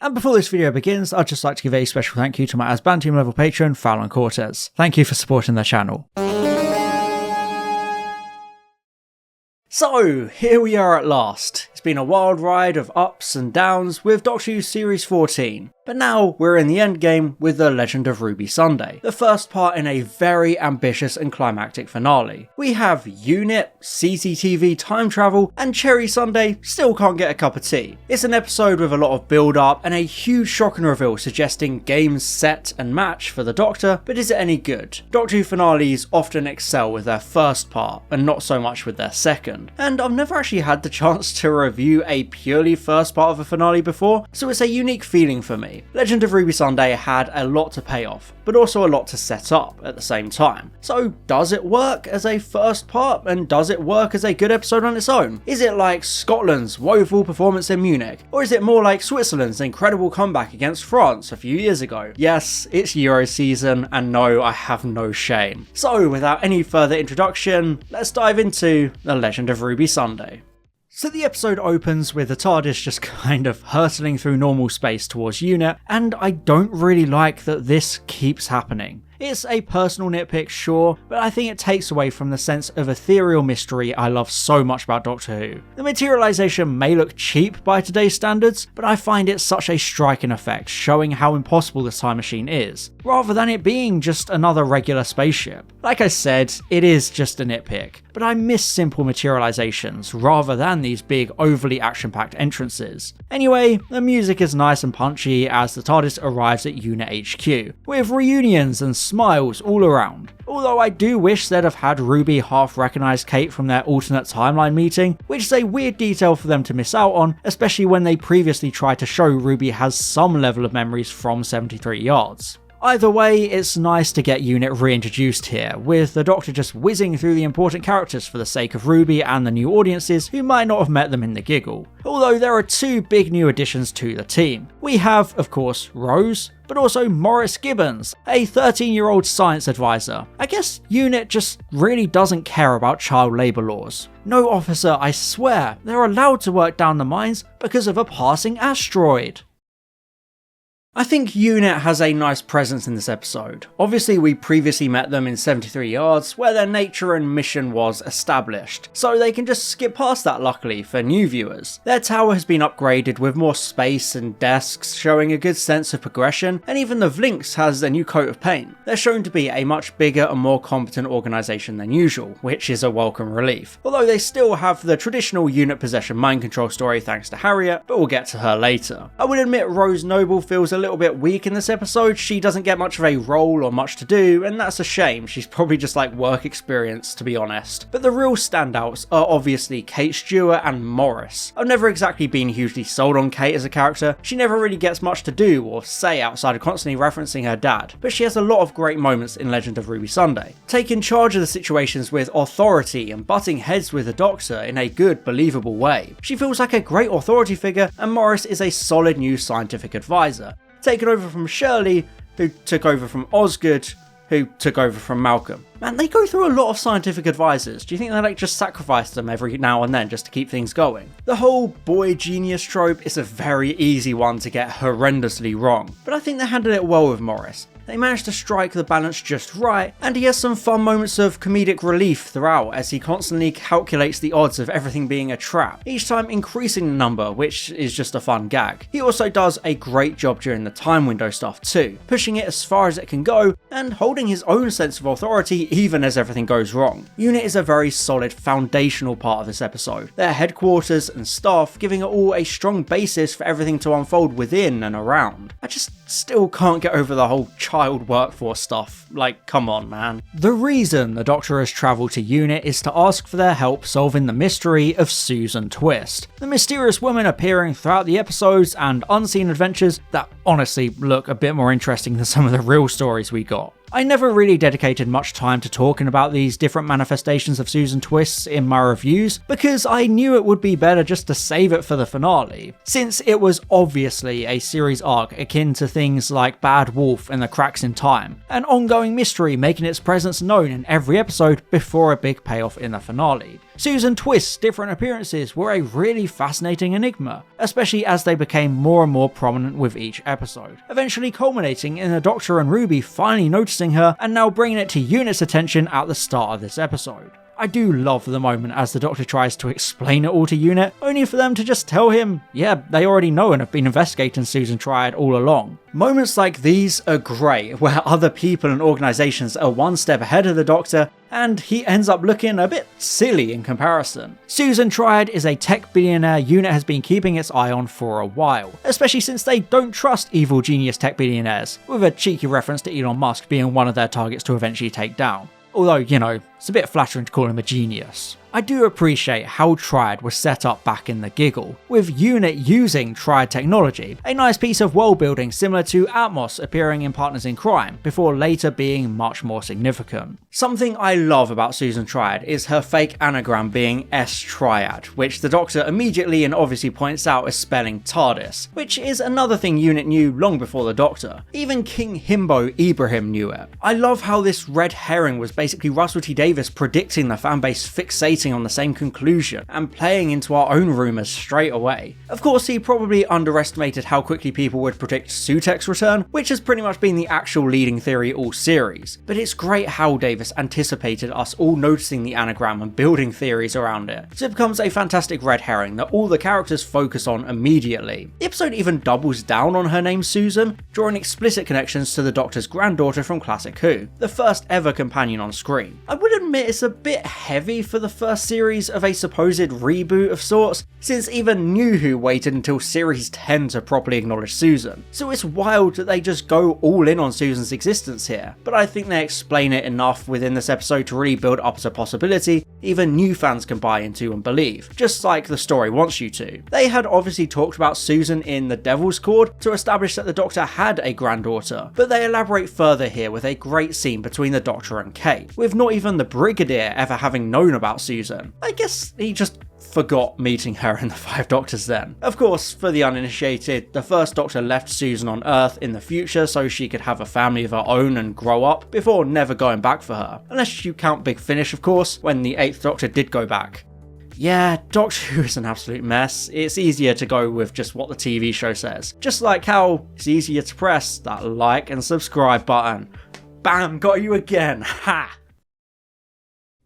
And before this video begins, I'd just like to give a special thank you to my Asban Team level patron, Fallon Cortez. Thank you for supporting the channel. So, here we are at last. It's been a wild ride of ups and downs with Doctor Who Series 14. But now we're in the endgame with The Legend of Ruby Sunday, the first part in a very ambitious and climactic finale. We have Unit, CCTV time travel, and Cherry Sunday still can't get a cup of tea. It's an episode with a lot of build up and a huge shocking reveal suggesting game, set and match for the Doctor, but is it any good? Doctor Who finales often excel with their first part and not so much with their second, and I've never actually had the chance to review a purely first part of a finale before, so it's a unique feeling for me. Legend of Ruby Sunday had a lot to pay off, but also a lot to set up at the same time. So does it work as a first part, and does it work as a good episode on its own? Is it like Scotland's woeful performance in Munich, or is it more like Switzerland's incredible comeback against France a few years ago? Yes, it's Euro season, and no, I have no shame. So without any further introduction, let's dive into The Legend of Ruby Sunday. So the episode opens with the TARDIS just kind of hurtling through normal space towards Unit, and I don't really like that this keeps happening. It's a personal nitpick, sure, but I think it takes away from the sense of ethereal mystery I love so much about Doctor Who. The materialization may look cheap by today's standards, but I find it such a striking effect, showing how impossible this time machine is, rather than it being just another regular spaceship. Like I said, it is just a nitpick, but I miss simple materializations rather than these big, overly action-packed entrances. Anyway, the music is nice and punchy as the TARDIS arrives at Unit HQ, with reunions and smiles all around. Although I do wish they'd have had Ruby half recognise Kate from their alternate timeline meeting, which is a weird detail for them to miss out on, especially when they previously tried to show Ruby has some level of memories from 73 yards. Either way, it's nice to get Unit reintroduced here, with the Doctor just whizzing through the important characters for the sake of Ruby and the new audiences who might not have met them in the giggle. Although there are two big new additions to the team. We have, of course, Rose, but also Maurice Gibbons, a 13-year-old science advisor. I guess Unit just really doesn't care about child labour laws. No officer, I swear, they're allowed to work down the mines because of a passing asteroid. I think Unit has a nice presence in this episode. Obviously we previously met them in 73 Yards, where their nature and mission was established, so they can just skip past that luckily for new viewers. Their tower has been upgraded with more space and desks, showing a good sense of progression, and even the Vlinx has a new coat of paint. They're shown to be a much bigger and more competent organisation than usual, which is a welcome relief. Although they still have the traditional Unit possession mind control story thanks to Harriet, but we'll get to her later. I would admit Rose Noble feels a little bit weak in this episode. She doesn't get much of a role or much to do, and that's a shame. She's probably just like work experience, to be honest. But the real standouts are obviously Kate Stewart and Maurice. I've never exactly been hugely sold on Kate as a character. She never really gets much to do or say outside of constantly referencing her dad, but she has a lot of great moments in Legend of Ruby Sunday. Taking charge of the situations with authority and butting heads with the Doctor in a good, believable way. She feels like a great authority figure, and Maurice is a solid new scientific advisor. Taken over from Shirley, who took over from Osgood, who took over from Malcolm. Man, they go through a lot of scientific advisors. Do you think they like just sacrifice them every now and then just to keep things going? The whole boy genius trope is a very easy one to get horrendously wrong, but I think they handled it well with Maurice. They managed to strike the balance just right, and he has some fun moments of comedic relief throughout as he constantly calculates the odds of everything being a trap, each time increasing the number, which is just a fun gag. He also does a great job during the time window stuff too, pushing it as far as it can go and holding his own sense of authority even as everything goes wrong. Unit is a very solid foundational part of this episode, their headquarters and staff giving it all a strong basis for everything to unfold within and around. I just still can't get over the whole child workforce stuff. Like, come on, man. The reason the Doctor has travelled to Unit is to ask for their help solving the mystery of Susan Twist, the mysterious woman appearing throughout the episodes and unseen adventures that honestly look a bit more interesting than some of the real stories we got. I never really dedicated much time to talking about these different manifestations of Susan Twists in my reviews because I knew it would be better just to save it for the finale, since it was obviously a series arc akin to things like Bad Wolf and the Cracks in Time, an ongoing mystery making its presence known in every episode before a big payoff in the finale. Susan Twist's different appearances were a really fascinating enigma, especially as they became more and more prominent with each episode, eventually culminating in the Doctor and Ruby finally noticing her and now bringing it to Unit's attention at the start of this episode. I do love the moment as the Doctor tries to explain it all to Unit, only for them to just tell him, yeah, they already know and have been investigating Susan Triad all along. Moments like these are great, where other people and organisations are one step ahead of the Doctor, and he ends up looking a bit silly in comparison. Susan Triad is a tech billionaire Unit has been keeping its eye on for a while, especially since they don't trust evil genius tech billionaires, with a cheeky reference to Elon Musk being one of their targets to eventually take down. Although, you know, it's a bit flattering to call him a genius. I do appreciate how Triad was set up back in the Giggle, with Unit using Triad technology, a nice piece of world building similar to Atmos appearing in Partners in Crime, before later being much more significant. Something I love about Susan Triad is her fake anagram being S-Triad, which the Doctor immediately and obviously points out as spelling TARDIS, which is another thing Unit knew long before the Doctor. Even King Himbo Ibrahim knew it. I love how this red herring was basically Russell T Davies predicting the fanbase fixating on the same conclusion and playing into our own rumours straight away. Of course, he probably underestimated how quickly people would predict Sutek's return, which has pretty much been the actual leading theory all series, but it's great how Davis anticipated us all noticing the anagram and building theories around it, so it becomes a fantastic red herring that all the characters focus on immediately. The episode even doubles down on her name Susan, drawing explicit connections to the Doctor's granddaughter from Classic Who, the first ever companion on screen. I would admit it's a bit heavy for the first series of a supposed reboot of sorts, since even New Who waited until series 10 to properly acknowledge Susan, so it's wild that they just go all in on Susan's existence here, but I think they explain it enough within this episode to really build up as a possibility even new fans can buy into and believe, just like the story wants you to. They had obviously talked about Susan in The Devil's Cord to establish that the Doctor had a granddaughter, but they elaborate further here with a great scene between the Doctor and Kate, with not even the Brigadier ever having known about Susan. I guess he just forgot meeting her in the Five Doctors then. Of course, for the uninitiated, the first Doctor left Susan on Earth in the future so she could have a family of her own and grow up, before never going back for her. Unless you count Big Finish, of course, when the 8th Doctor did go back. Yeah, Doctor Who is an absolute mess. It's easier to go with just what the TV show says. Just like how it's easier to press that like and subscribe button. Bam, got you again, ha!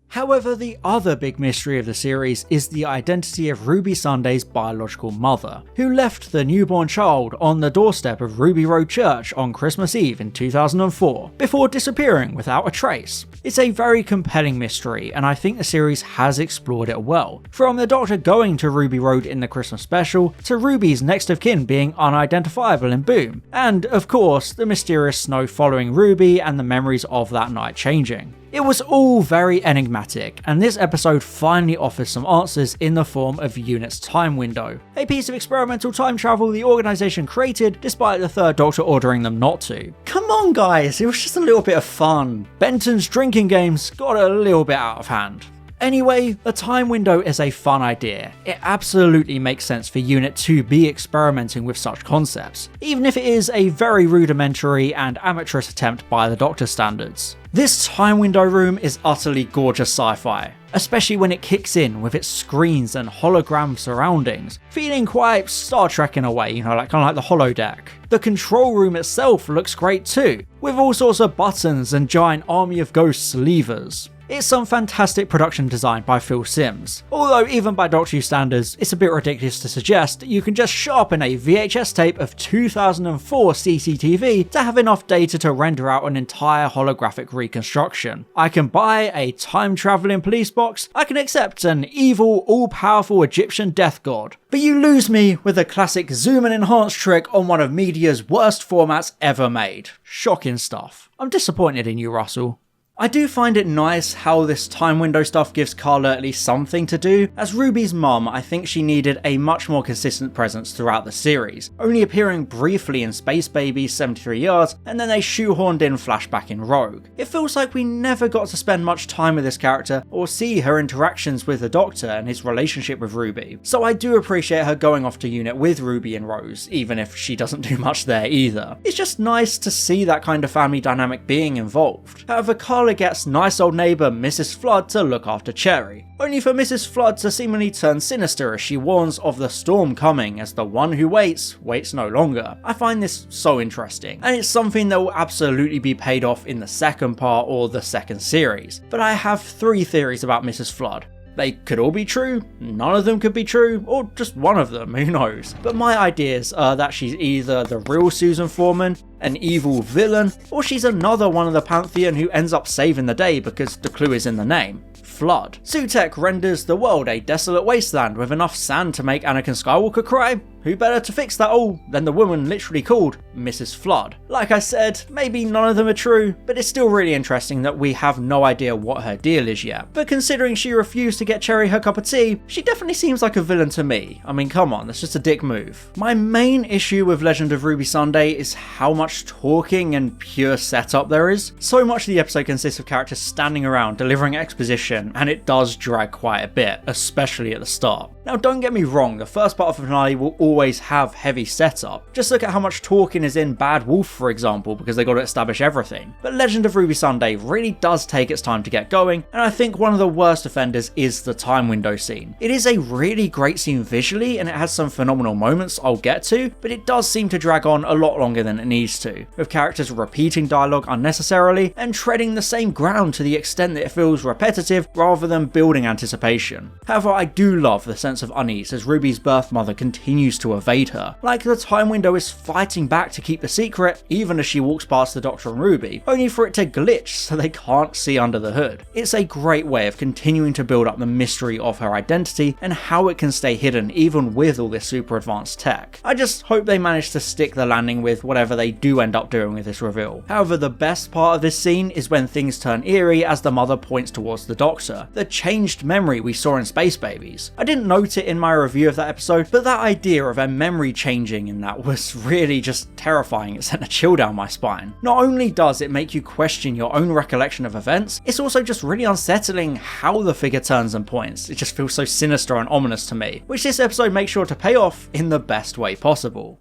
However, the other big mystery of the series is the identity of Ruby Sunday's biological mother, who left the newborn child on the doorstep of Ruby Road Church on Christmas Eve in 2004, before disappearing without a trace. It's a very compelling mystery, and I think the series has explored it well, from the Doctor going to Ruby Road in the Christmas special, to Ruby's next of kin being unidentifiable in Boom, and of course, the mysterious snow following Ruby and the memories of that night changing. It was all very enigmatic, and this episode finally offers some answers in the form of Unit's time window, a piece of experimental time travel the organisation created despite the third Doctor ordering them not to. Come on guys, it was just a little bit of fun. Benton's drinking games got a little bit out of hand. Anyway, the time window is a fun idea. It absolutely makes sense for Unit to be experimenting with such concepts, even if it is a very rudimentary and amateurish attempt by the Doctor standards. This time window room is utterly gorgeous sci-fi, especially when it kicks in with its screens and hologram surroundings, feeling quite Star Trek in a way, you know, like kind of like the holodeck. The control room itself looks great too, with all sorts of buttons and giant army of ghosts levers. It's some fantastic production design by Phil Simms, although even by Doctor Who standards, it's a bit ridiculous to suggest that you can just sharpen a VHS tape of 2004 CCTV to have enough data to render out an entire holographic reconstruction. I can buy a time-travelling police box, I can accept an evil, all-powerful Egyptian death god, but you lose me with a classic zoom and enhance trick on one of media's worst formats ever made. Shocking stuff. I'm disappointed in you, Russell. I do find it nice how this time window stuff gives Carla at least something to do. As Ruby's mum, I think she needed a much more consistent presence throughout the series, only appearing briefly in Space Babies 73 Yards, and then they shoehorned in flashback in Rogue. It feels like we never got to spend much time with this character or see her interactions with the Doctor and his relationship with Ruby, so I do appreciate her going off to Unit with Ruby and Rose, even if she doesn't do much there either. It's just nice to see that kind of family dynamic being involved. However, Carla Mulder gets nice old neighbour Mrs. Flood to look after Cherry, only for Mrs. Flood to seemingly turn sinister as she warns of the storm coming, as the one who waits no longer. I find this so interesting, and it's something that will absolutely be paid off in the second part or the second series. But I have 3 theories about Mrs. Flood. They could all be true, none of them could be true, or just one of them, who knows. But my ideas are that she's either the real Susan Foreman, an evil villain, or she's another one of the Pantheon who ends up saving the day because the clue is in the name. Flood. Sutekh renders the world a desolate wasteland with enough sand to make Anakin Skywalker cry. Who better to fix that all than the woman literally called Mrs. Flood? Like I said, maybe none of them are true, but it's still really interesting that we have no idea what her deal is yet. But considering she refused to get Cherry her cup of tea, she definitely seems like a villain to me. I mean, come on, that's just a dick move. My main issue with Legend of Ruby Sunday is how much talking and pure setup there is. So much of the episode consists of characters standing around delivering exposition, and it does drag quite a bit, especially at the start. Now don't get me wrong, the first part of the finale will always have heavy setup. Just look at how much talking is in Bad Wolf, for example, because they got to establish everything. But Legend of Ruby Sunday really does take its time to get going, and I think one of the worst offenders is the time window scene. It is a really great scene visually, and it has some phenomenal moments I'll get to, but it does seem to drag on a lot longer than it needs to, with characters repeating dialogue unnecessarily and treading the same ground to the extent that it feels repetitive rather than building anticipation. However, I do love the sense of unease as Ruby's birth mother continues to evade her. Like the time window is fighting back to keep the secret even as she walks past the Doctor and Ruby, only for it to glitch so they can't see under the hood. It's a great way of continuing to build up the mystery of her identity and how it can stay hidden even with all this super advanced tech. I just hope they manage to stick the landing with whatever they do end up doing with this reveal. However, the best part of this scene is when things turn eerie as the mother points towards the Doctor, the changed memory we saw in Space Babies. I didn't note it in my review of that episode, but that idea of a memory changing in that was really just terrifying. It sent a chill down my spine. Not only does it make you question your own recollection of events, it's also just really unsettling how the figure turns and points. It just feels so sinister and ominous to me, which this episode makes sure to pay off in the best way possible.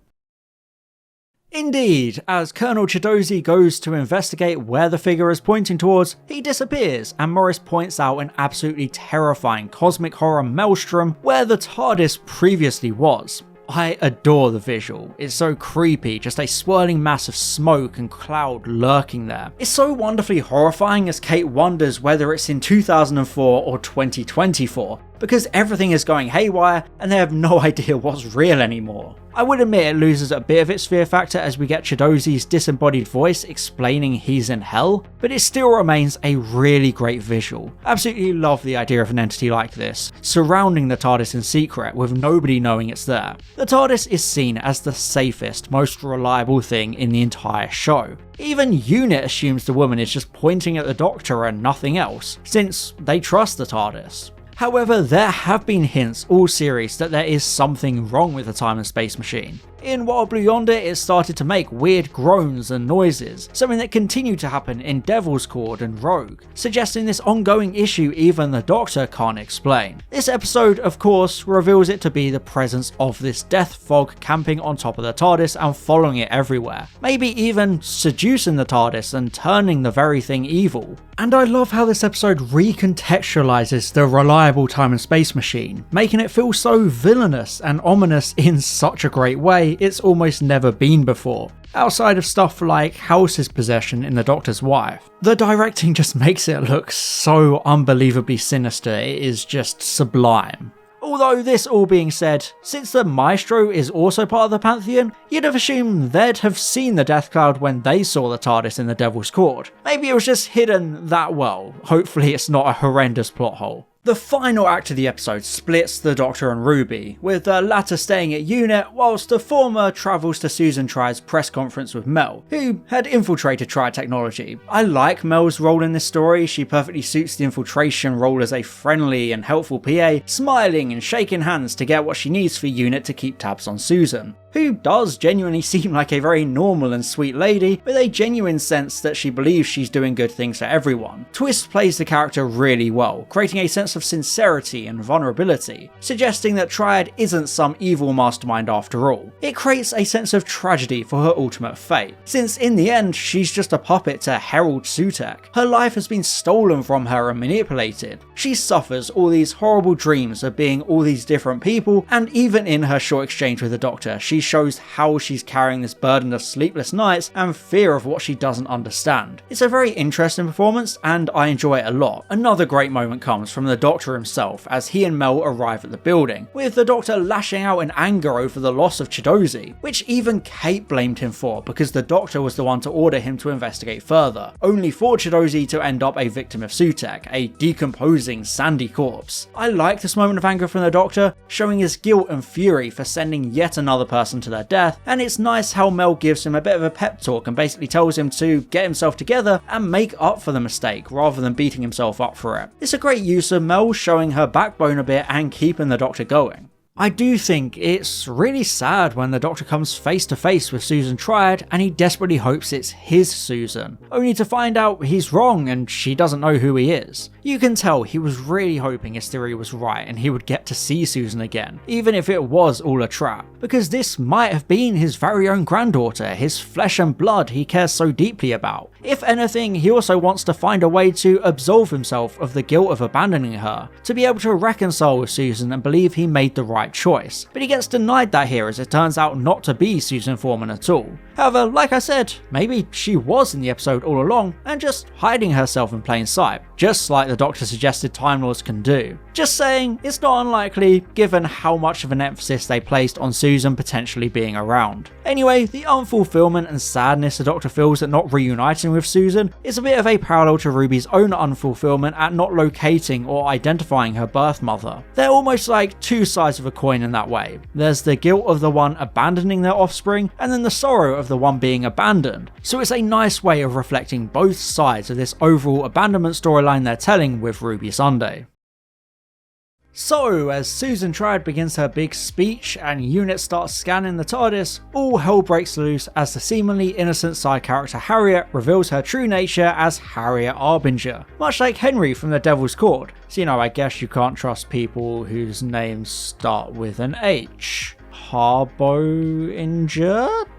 Indeed, as Colonel Chidozi goes to investigate where the figure is pointing towards, he disappears, and Morris points out an absolutely terrifying cosmic horror maelstrom where the TARDIS previously was. I adore the visual. It's so creepy, just a swirling mass of smoke and cloud lurking there. It's so wonderfully horrifying as Kate wonders whether it's in 2004 or 2024, because everything is going haywire and they have no idea what's real anymore. I would admit it loses a bit of its fear factor as we get Chidozi's disembodied voice explaining he's in hell, but it still remains a really great visual. Absolutely love the idea of an entity like this, surrounding the TARDIS in secret with nobody knowing it's there. The TARDIS is seen as the safest, most reliable thing in the entire show. Even UNIT assumes the woman is just pointing at the Doctor and nothing else, since they trust the TARDIS. However, there have been hints all series that there is something wrong with the time and space machine. In Wild Blue Yonder, it started to make weird groans and noises, something that continued to happen in Devil's Cord and Rogue, suggesting this ongoing issue even the Doctor can't explain. This episode, of course, reveals it to be the presence of this death fog camping on top of the TARDIS and following it everywhere, maybe even seducing the TARDIS and turning the very thing evil. And I love how this episode recontextualizes the reliable time and space machine, making it feel so villainous and ominous in such a great way it's almost never been before, outside of stuff like House's possession in The Doctor's Wife. The directing just makes it look so unbelievably sinister, it is just sublime. Although this all being said, since the Maestro is also part of the Pantheon, you'd have assumed they'd have seen the Death Cloud when they saw the TARDIS in the Devil's Court. Maybe it was just hidden that well. Hopefully it's not a horrendous plot hole. The final act of the episode splits the Doctor and Ruby, with the latter staying at UNIT whilst the former travels to Susan Triad's press conference with Mel, who had infiltrated Triad technology. I like Mel's role in this story. She perfectly suits the infiltration role as a friendly and helpful PA, smiling and shaking hands to get what she needs for UNIT to keep tabs on Susan. who does genuinely seem like a very normal and sweet lady with a genuine sense that she believes she's doing good things for everyone. Twist plays the character really well, creating a sense of sincerity and vulnerability, suggesting that Triad isn't some evil mastermind after all. It creates a sense of tragedy for her ultimate fate, since in the end she's just a puppet to Herald Sutek. Her life has been stolen from her and manipulated. She suffers all these horrible dreams of being all these different people, and even in her short exchange with the Doctor, she shows how she's carrying this burden of sleepless nights and fear of what she doesn't understand. It's a very interesting performance and I enjoy it a lot. Another great moment comes from the Doctor himself as he and Mel arrive at the building, with the Doctor lashing out in anger over the loss of Chidozi, which even Kate blamed him for because the Doctor was the one to order him to investigate further, only for Chidozi to end up a victim of Sutek, a decomposing sandy corpse. I like this moment of anger from the Doctor, showing his guilt and fury for sending yet another person to their death, and it's nice how Mel gives him a bit of a pep talk and basically tells him to get himself together and make up for the mistake rather than beating himself up for it. It's a great use of Mel showing her backbone a bit and keeping the Doctor going. I do think it's really sad when the Doctor comes face to face with Susan Triad and he desperately hopes it's his Susan, only to find out he's wrong and she doesn't know who he is. You can tell he was really hoping his theory was right and he would get to see Susan again, even if it was all a trap, because this might have been his very own granddaughter, his flesh and blood he cares so deeply about. If anything, he also wants to find a way to absolve himself of the guilt of abandoning her, to be able to reconcile with Susan and believe he made the right choice, but he gets denied that here as it turns out not to be Susan Foreman at all. However, like I said, maybe she was in the episode all along and just hiding herself in plain sight, just like the Doctor suggested Time Lords can do. Just saying, it's not unlikely given how much of an emphasis they placed on Susan potentially being around. Anyway, the unfulfillment and sadness the Doctor feels at not reuniting with Susan is a bit of a parallel to Ruby's own unfulfillment at not locating or identifying her birth mother. They're almost like two sides of a coin in that way. There's the guilt of the one abandoning their offspring, and then the sorrow of the one being abandoned. So it's a nice way of reflecting both sides of this overall abandonment storyline they're telling with Ruby Sunday. So, as Susan Triad begins her big speech and units start scanning the TARDIS, all hell breaks loose as the seemingly innocent side character Harriet reveals her true nature as Harriet Arbinger, much like Henry from the Devil's Court. So I guess you can't trust people whose names start with an H. Harbo-inger?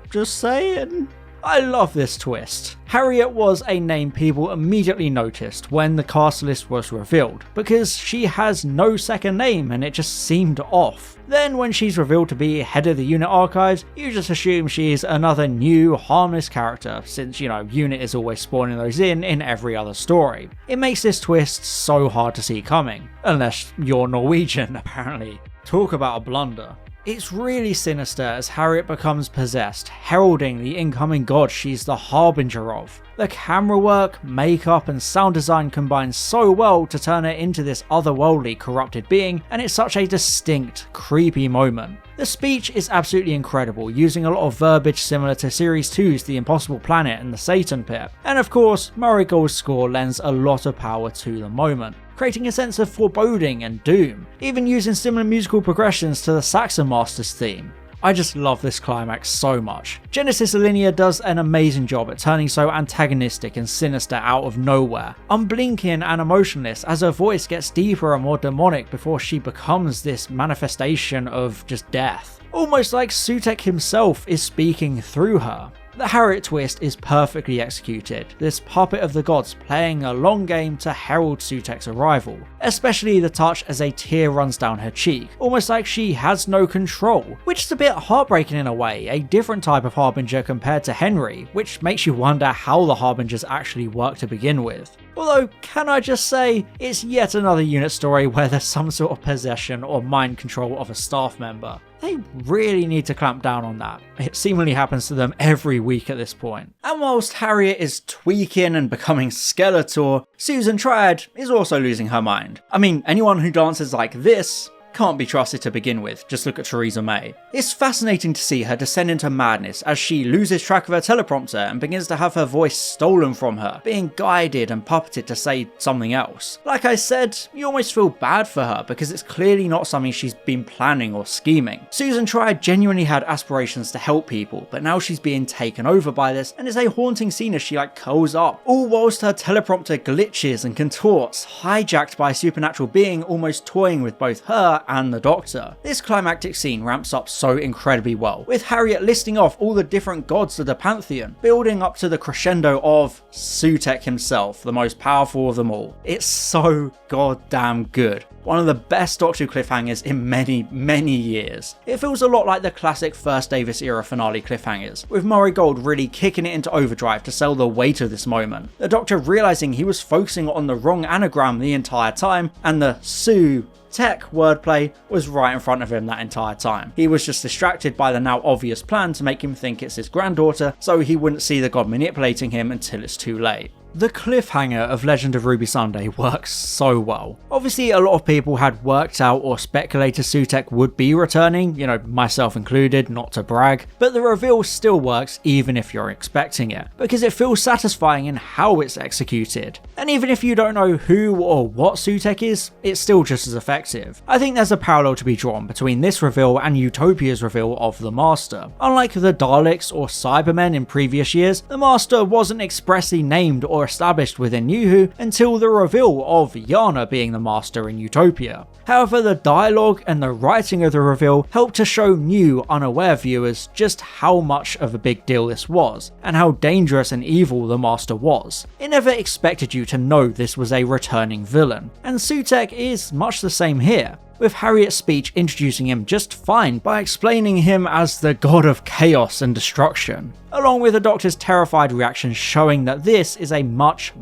Just saying. I love this twist. Harriet was a name people immediately noticed when the cast list was revealed, because she has no second name and it just seemed off. Then when she's revealed to be head of the unit archives, you just assume she's another new, harmless character, since, unit is always spawning those in every other story. It makes this twist so hard to see coming, unless you're Norwegian, apparently. Talk about a blunder. It's really sinister as Harriet becomes possessed, heralding the incoming god she's the harbinger of. The camera work, makeup and sound design combine so well to turn her into this otherworldly corrupted being, and it's such a distinct, creepy moment. The speech is absolutely incredible, using a lot of verbiage similar to Series 2's The Impossible Planet and the Satan Pit, and of course, Murray Gold's score lends a lot of power to the moment, creating a sense of foreboding and doom, even using similar musical progressions to the Saxon Masters theme. I just love this climax so much. Genesis Alinea does an amazing job at turning so antagonistic and sinister out of nowhere, unblinking and emotionless as her voice gets deeper and more demonic before she becomes this manifestation of just death. Almost like Sutek himself is speaking through her. The Harriet twist is perfectly executed, this puppet of the gods playing a long game to herald Sutek's arrival, especially the touch as a tear runs down her cheek, almost like she has no control, which is a bit heartbreaking in a way, a different type of Harbinger compared to Henry, which makes you wonder how the Harbingers actually work to begin with. Although, can I just say, it's yet another unit story where there's some sort of possession or mind control of a staff member. They really need to clamp down on that. It seemingly happens to them every week at this point. And whilst Harriet is tweaking and becoming Skeletor, Susan Triad is also losing her mind. I mean, anyone who dances like this can't be trusted to begin with, just look at Theresa May. It's fascinating to see her descend into madness as she loses track of her teleprompter and begins to have her voice stolen from her, being guided and puppeted to say something else. Like I said, you almost feel bad for her because it's clearly not something she's been planning or scheming. Susan Triad genuinely had aspirations to help people, but now she's being taken over by this, and it's a haunting scene as she curls up, all whilst her teleprompter glitches and contorts, hijacked by a supernatural being almost toying with both her and the Doctor. This climactic scene ramps up so incredibly well, with Harriet listing off all the different gods of the pantheon, building up to the crescendo of Sutekh himself, the most powerful of them all. It's so goddamn good. One of the best Doctor Who cliffhangers in many years. It feels a lot like the classic First Davis era finale cliffhangers, with Murray Gold really kicking it into overdrive to sell the weight of this moment. The Doctor realising he was focusing on the wrong anagram the entire time, and the Sutekh wordplay was right in front of him that entire time. He was just distracted by the now obvious plan to make him think it's his granddaughter, so he wouldn't see the god manipulating him until it's too late. The cliffhanger of Legend of Ruby Sunday works so well. Obviously, a lot of people had worked out or speculated Sutekh would be returning, myself included, not to brag, but the reveal still works even if you're expecting it, because it feels satisfying in how it's executed. And even if you don't know who or what Sutekh is, it's still just as effective. I think there's a parallel to be drawn between this reveal and Utopia's reveal of the Master. Unlike the Daleks or Cybermen in previous years, the Master wasn't expressly named or established within New Who until the reveal of Yana being the Master in Utopia. However, the dialogue and the writing of the reveal helped to show new, unaware viewers just how much of a big deal this was, and how dangerous and evil the Master was. It never expected you to know this was a returning villain, and Sutekh is much the same here, with Harriet's speech introducing him just fine by explaining him as the god of chaos and destruction, along with the Doctor's terrified reaction showing that this is a much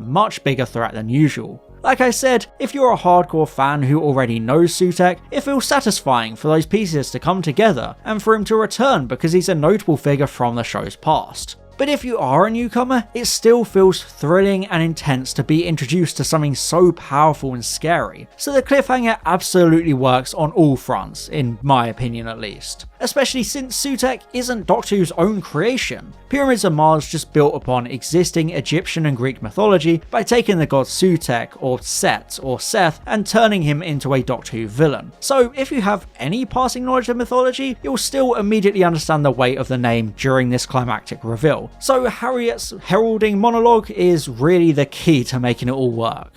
bigger threat than usual. Like I said, if you're a hardcore fan who already knows Sutekh, it feels satisfying for those pieces to come together and for him to return because he's a notable figure from the show's past. But if you are a newcomer, it still feels thrilling and intense to be introduced to something so powerful and scary, so the cliffhanger absolutely works on all fronts, in my opinion at least. Especially since Sutekh isn't Doctor Who's own creation. Pyramids of Mars just built upon existing Egyptian and Greek mythology by taking the god Sutekh, or Set, or Seth, and turning him into a Doctor Who villain. So if you have any passing knowledge of mythology, you'll still immediately understand the weight of the name during this climactic reveal. So Harriet's heralding monologue is really the key to making it all work.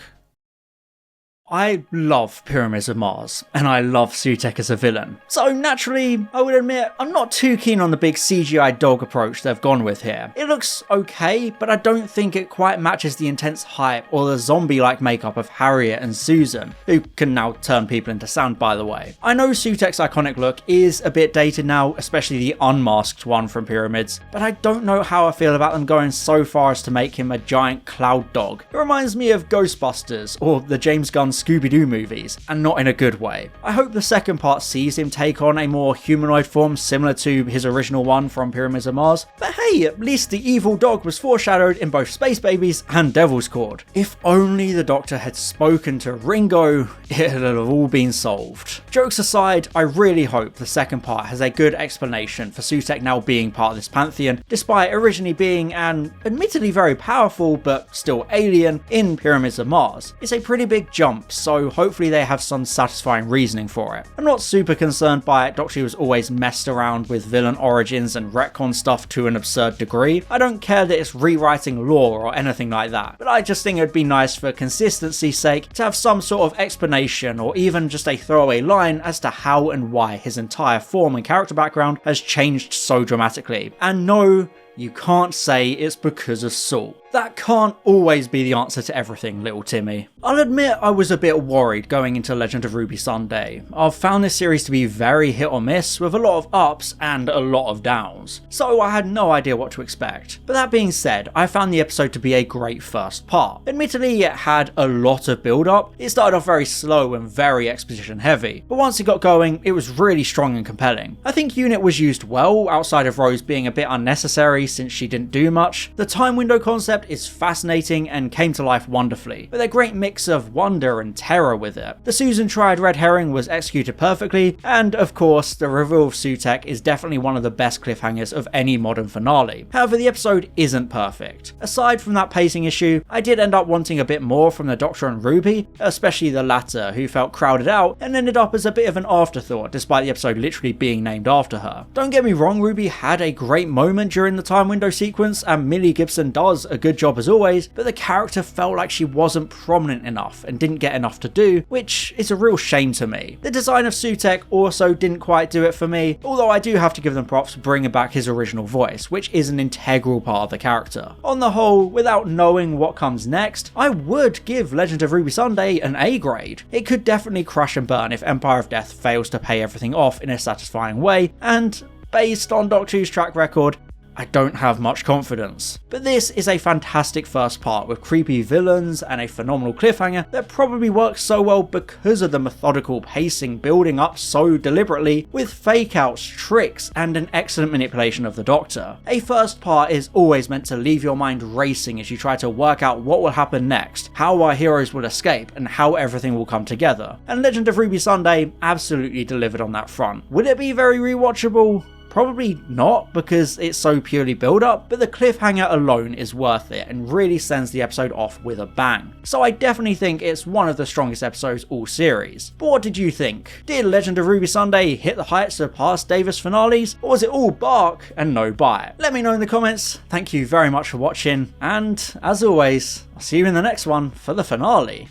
I love Pyramids of Mars, and I love Sutekh as a villain. So naturally, I would admit, I'm not too keen on the big CGI dog approach they've gone with here. It looks okay, but I don't think it quite matches the intense hype or the zombie-like makeup of Harriet and Susan, who can now turn people into sand by the way. I know Sutekh's iconic look is a bit dated now, especially the unmasked one from Pyramids, but I don't know how I feel about them going so far as to make him a giant cloud dog. It reminds me of Ghostbusters or the James Gunn Scooby-Doo movies, and not in a good way. I hope the second part sees him take on a more humanoid form similar to his original one from Pyramids of Mars, but hey, at least the evil dog was foreshadowed in both Space Babies and Devil's Cord. If only the Doctor had spoken to Ringo, it would have all been solved. Jokes aside, I really hope the second part has a good explanation for Sutekh now being part of this pantheon, despite originally being an admittedly very powerful but still alien in Pyramids of Mars. It's a pretty big jump, so hopefully they have some satisfying reasoning for it. I'm not super concerned by it. Doctor Who has always messed around with villain origins and retcon stuff to an absurd degree. I don't care that it's rewriting lore or anything like that, but I just think it'd be nice for consistency's sake to have some sort of explanation or even just a throwaway line as to how and why his entire form and character background has changed so dramatically. And no, you can't say it's because of Saul. That can't always be the answer to everything, little Timmy. I'll admit I was a bit worried going into Legend of Ruby Sunday. I've found this series to be very hit or miss, with a lot of ups and a lot of downs, so I had no idea what to expect. But that being said, I found the episode to be a great first part. Admittedly, it had a lot of build up. It started off very slow and very exposition heavy, but once it got going, it was really strong and compelling. I think Unit was used well, outside of Rose being a bit unnecessary since she didn't do much. The time window concept concept is fascinating and came to life wonderfully, with a great mix of wonder and terror with it. The Susan Triad red herring was executed perfectly, and of course, the reveal of Sutekh is definitely one of the best cliffhangers of any modern finale. However, the episode isn't perfect. Aside from that pacing issue, I did end up wanting a bit more from the Doctor and Ruby, especially the latter, who felt crowded out and ended up as a bit of an afterthought despite the episode literally being named after her. Don't get me wrong, Ruby had a great moment during the time window sequence, and Millie Gibson does a good job as always, but the character felt like she wasn't prominent enough and didn't get enough to do, which is a real shame to me. The design of Sutekh also didn't quite do it for me, although I do have to give them props for bringing back his original voice, which is an integral part of the character. On the whole, without knowing what comes next, I would give Legend of Ruby Sunday an A grade. It could definitely crash and burn if Empire of Death fails to pay everything off in a satisfying way, and based on Doctor Who's track record, I don't have much confidence. But this is a fantastic first part with creepy villains and a phenomenal cliffhanger that probably works so well because of the methodical pacing building up so deliberately with fake outs, tricks, and an excellent manipulation of the Doctor. A first part is always meant to leave your mind racing as you try to work out what will happen next, how our heroes will escape, and how everything will come together. And Legend of Ruby Sunday absolutely delivered on that front. Would it be very rewatchable? Probably not, because it's so purely build up, but the cliffhanger alone is worth it and really sends the episode off with a bang. So I definitely think it's one of the strongest episodes all series. But what did you think? Did Legend of Ruby Sunday hit the heights of past Davis finales, or was it all bark and no bite? Let me know in the comments. Thank you very much for watching, and as always, I'll see you in the next one for the finale.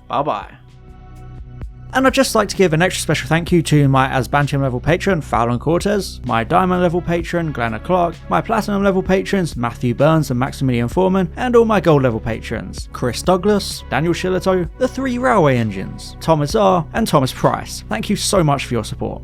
Bye bye. And I'd just like to give an extra special thank you to my Asbantium level patron Fallon Cortez, my Diamond level patron Glenna Clark, my Platinum level patrons Matthew Burns and Maximilian Foreman, and all my Gold level patrons Chris Douglas, Daniel Shillito, the 3 Railway Engines, Thomas R, and Thomas Price. Thank you so much for your support.